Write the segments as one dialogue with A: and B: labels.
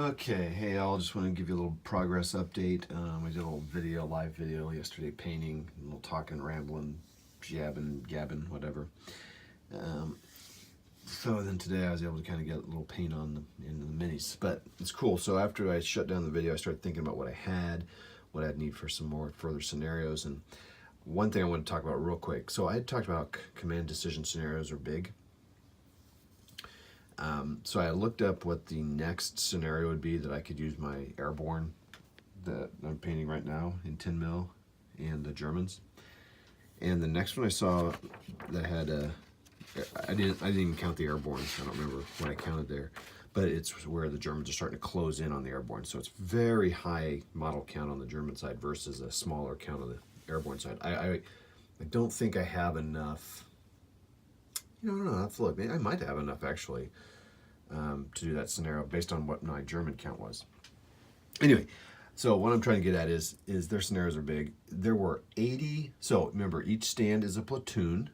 A: Okay, hey, I'll just want to give you a little progress update. We did a little live video yesterday, painting, a little talking, rambling, jabbing, gabbing, whatever. So then today I was able to kind of get a little paint on in the minis, but it's cool. So after I shut down the video, I started thinking about what I had, what I'd need for some more further scenarios. And one thing I want to talk about real quick. So I had talked about command decision scenarios are big. So I looked up what the next scenario would be that I could use my airborne that I'm painting right now in 10 mil and the Germans. And the next one I saw that had I didn't even count the airborne. I don't remember what I counted there, but it's where the Germans are starting to close in on the airborne. So it's very high model count on the German side versus a smaller count on the airborne side. I don't think I have enough. I don't know. I have to look. I might have enough actually to do that scenario based on what my German count was. Anyway, so what I'm trying to get at is their scenarios are big. There were 80. So remember, each stand is a platoon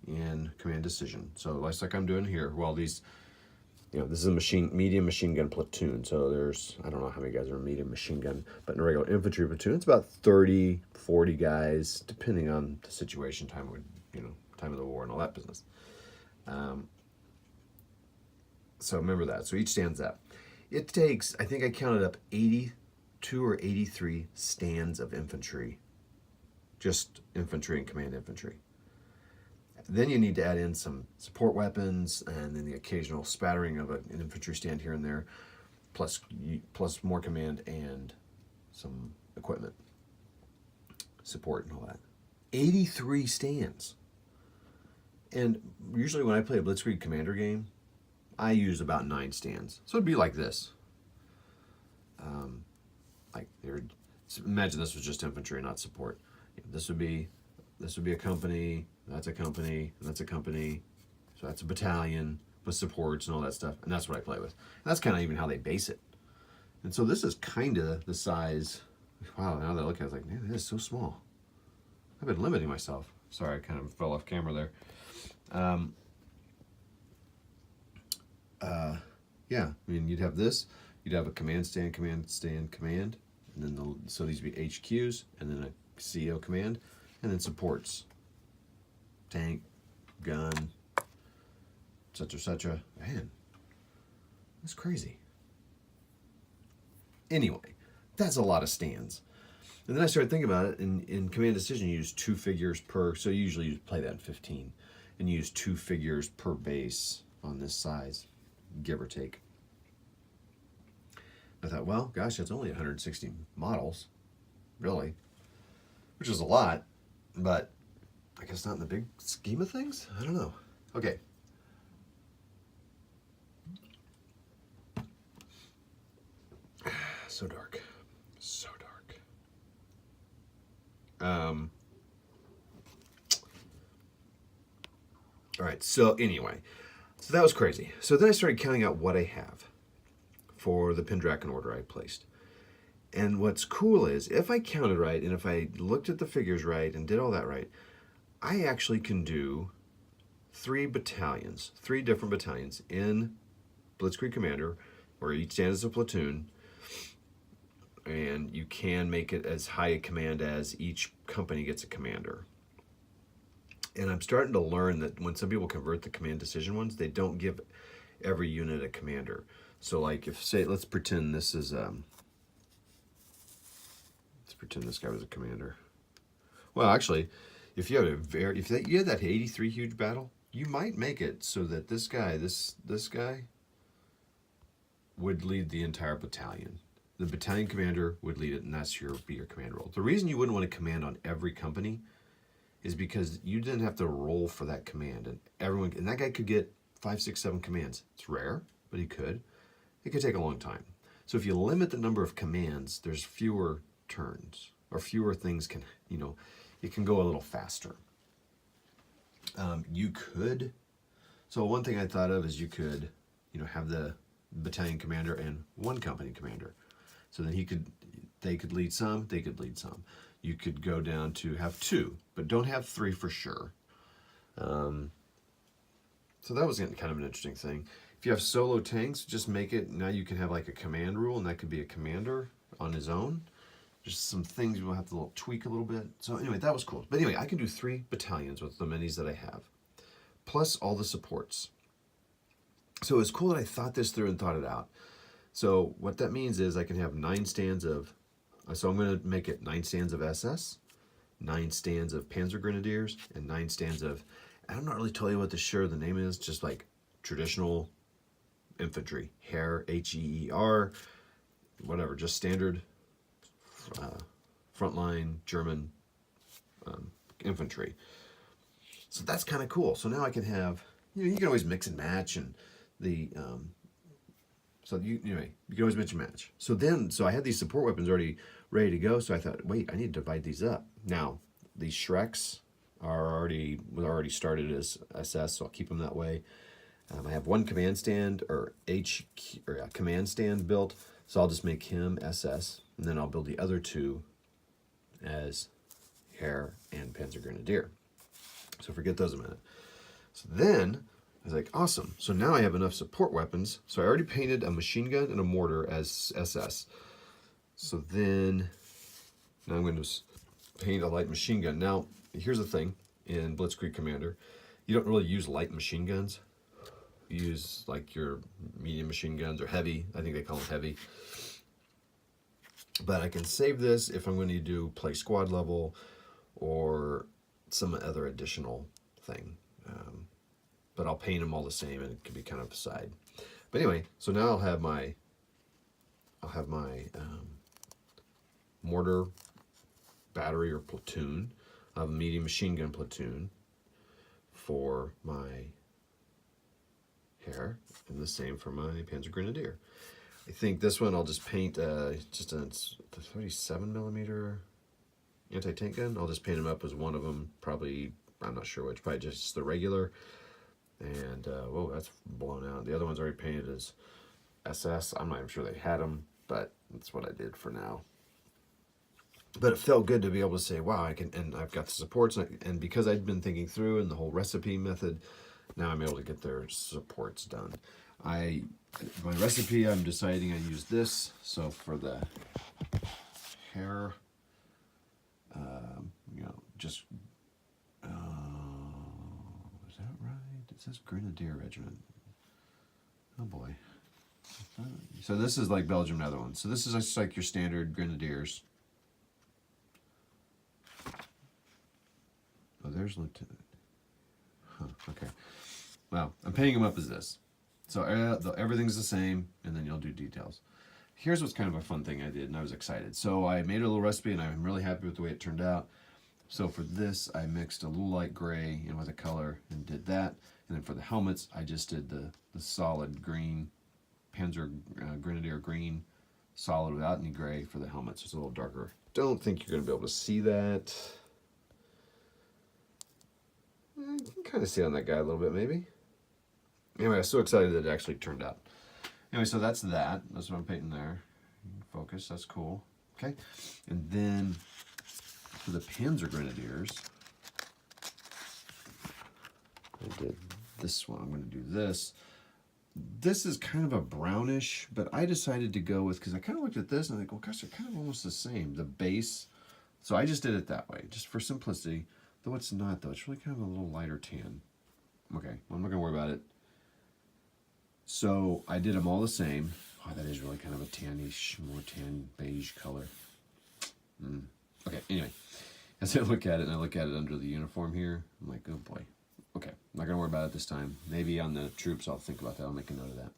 A: in command decision. So just like I'm doing here. Well, these, this is a medium machine gun platoon. So there's, I don't know how many guys are in medium machine gun, but in a regular infantry platoon, it's about 30, 40 guys, depending on the situation, time of the war and all that business. So remember that. So each stands up. It takes, I think I counted up 82 or 83 stands of infantry. Just infantry and command infantry. Then you need to add in some support weapons and then the occasional spattering of an infantry stand here and there, plus more command and some equipment, support and all that. 83 stands. And usually when I play a Blitzkrieg Commander game, I use about 9 stands. So it'd be like this. Imagine this was just infantry, not support. This would be a company, that's a company, and that's a company. So that's a battalion with supports and all that stuff. And that's what I play with. And that's kind of even how they base it. And so this is kind of the size. Wow, now that I look at it, I was like, man, this is so small. I've been limiting myself. Sorry, I kind of fell off camera there. Yeah, I mean, you'd have this, you'd have a command stand, and then so these would be HQs, and then a CO command, and then supports, tank, gun, etc., etc. Man, that's crazy. Anyway, that's a lot of stands. And then I started thinking about it. In command decision, you use 2 figures per, so usually you play that in 15, and you use 2 figures per base on this size, give or take. I thought, well, gosh, that's only 160 models, really, which is a lot, but I guess not in the big scheme of things. I don't know. Okay. So dark. So dark. All right, so anyway, so that was crazy. So then I started counting out what I have for the Pendraken order I placed. And what's cool is, if I counted right, and if I looked at the figures right and did all that right, I actually can do 3 battalions, 3 different battalions in Blitzkrieg Commander, where each stand is a platoon, and you can make it as high a command as each company gets a commander. And I'm starting to learn that when some people convert the command decision ones, they don't give every unit a commander. So like if, say, let's pretend this is, let's pretend this guy was a commander. Well, actually, if you have you had that 83 huge battle, you might make it so that this guy, this guy would lead the entire battalion. The battalion commander would lead it, and that's be your command role. The reason you wouldn't want to command on every company is because you didn't have to roll for that command, and that guy could get 5, 6, 7 commands. It's rare, but he could. It could take a long time. So if you limit the number of commands, there's fewer turns, or fewer things can, it can go a little faster. You could, so one thing I thought of is you could, have the battalion commander and 1 company commander. So then they could lead some, they could lead some. You could go down to have 2, but don't have 3 for sure. So that was kind of an interesting thing. If you have solo tanks, just make it, now you can have like a command rule, and that could be a commander on his own. Just some things we'll have to tweak a little bit. So anyway, that was cool. But anyway, I can do 3 battalions with the minis that I have, plus all the supports. So it's cool that I thought this through and thought it out. So what that means is I can have 9 stands of, so I'm going to make it 9 stands of SS, 9 stands of Panzer Grenadiers, and 9 stands of, I'm not really telling you what the name is, just like traditional infantry, Heer, H-E-E-R, whatever, just standard frontline German infantry. So that's kind of cool. So now I can have, you can always mix and match, and the so anyway, you can always mix and match. So I had these support weapons already ready to go. So I thought, wait, I need to divide these up. Now these Shreks are already started as SS, so I'll keep them that way. I have 1 command stand or command stand built, so I'll just make him SS, and then I'll build the other 2 as Heer and Panzer Grenadier. So forget those a minute. So then I was like, awesome. So now I have enough support weapons. So I already painted a machine gun and a mortar as SS. So then now I'm going to paint a light machine gun. Now, here's the thing in Blitzkrieg Commander, you don't really use light machine guns. You use like your medium machine guns or heavy. I think they call them heavy. But I can save this if I'm going to play squad level or some other additional thing. But I'll paint them all the same, and it can be kind of a side. But anyway, so now I'll have my mortar battery or platoon. I'll have a medium machine gun platoon for my Heer, and the same for my Panzer Grenadier. I think this one I'll just paint just a 37mm anti-tank gun. I'll just paint them up as one of them, probably, I'm not sure which, probably just the regular. And, whoa, that's blown out. The other one's already painted as SS. I'm not even sure they had them, but that's what I did for now. But it felt good to be able to say, wow, I can, and I've got the supports, and because I'd been thinking through and the whole recipe method, now I'm able to get their supports done. My recipe, I'm deciding I use this. So for the Heer, just, is that right? It says Grenadier Regiment. Oh boy. So this is like Belgium, Netherlands. So this is just like your standard Grenadiers. Oh, there's Lieutenant. Huh, okay. Well, I'm painting them up as this. So everything's the same, and then you'll do details. Here's what's kind of a fun thing I did, and I was excited. So I made a little recipe, and I'm really happy with the way it turned out. So for this, I mixed a little light gray in with a color and did that. And then for the helmets, I just did the solid green, Panzer Grenadier green, solid without any gray for the helmets. It's a little darker. Don't think you're going to be able to see that. You can kind of see on that guy a little bit, maybe. Anyway, I was so excited that it actually turned out. Anyway, so that's that. That's what I'm painting there. Focus, that's cool. Okay, and then for the Panzer Grenadiers, I did this one. I'm going to do this. This is kind of a brownish, but I decided to go with, because I kind of looked at this and I think, well, gosh, they're kind of almost the same. The base, so I just did it that way, just for simplicity. Though it's not, though. It's really kind of a little lighter tan. Okay, well, I'm not going to worry about it. So I did them all the same. Oh, that is really kind of a tannish, more tan beige color. Okay, anyway. As I look at it, and I look at it under the uniform here, I'm like, oh boy. Okay, I'm not going to worry about it this time. Maybe on the troops I'll think about that. I'll make a note of that.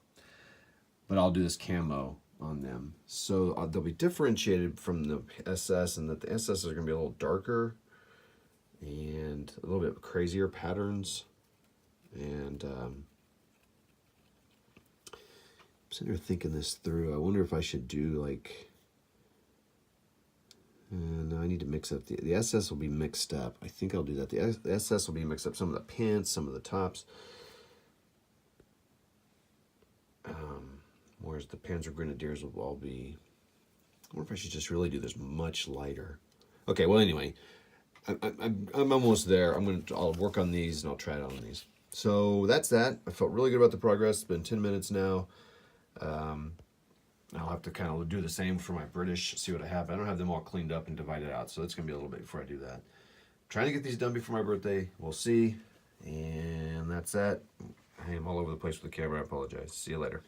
A: But I'll do this camo on them. So they'll be differentiated from the SS, and that the SS are going to be a little darker and a little bit crazier patterns. And I'm sitting here thinking this through. I wonder if I should do like... no, I need to mix up. The SS will be mixed up. I think I'll do that. The SS will be mixed up. Some of the pants, some of the tops. Whereas the Panzer Grenadiers will all be... I wonder if I should just really do this much lighter. Okay, well, anyway, I'm almost there. I'll work on these and I'll try it out on these. So that's that. I felt really good about the progress. It's been 10 minutes now. I'll have to kind of do the same for my British, see what I have. I don't have them all cleaned up and divided out, so it's going to be a little bit before I do that. Trying to get these done before my birthday. We'll see. And that's that. I am all over the place with the camera. I apologize. See you later.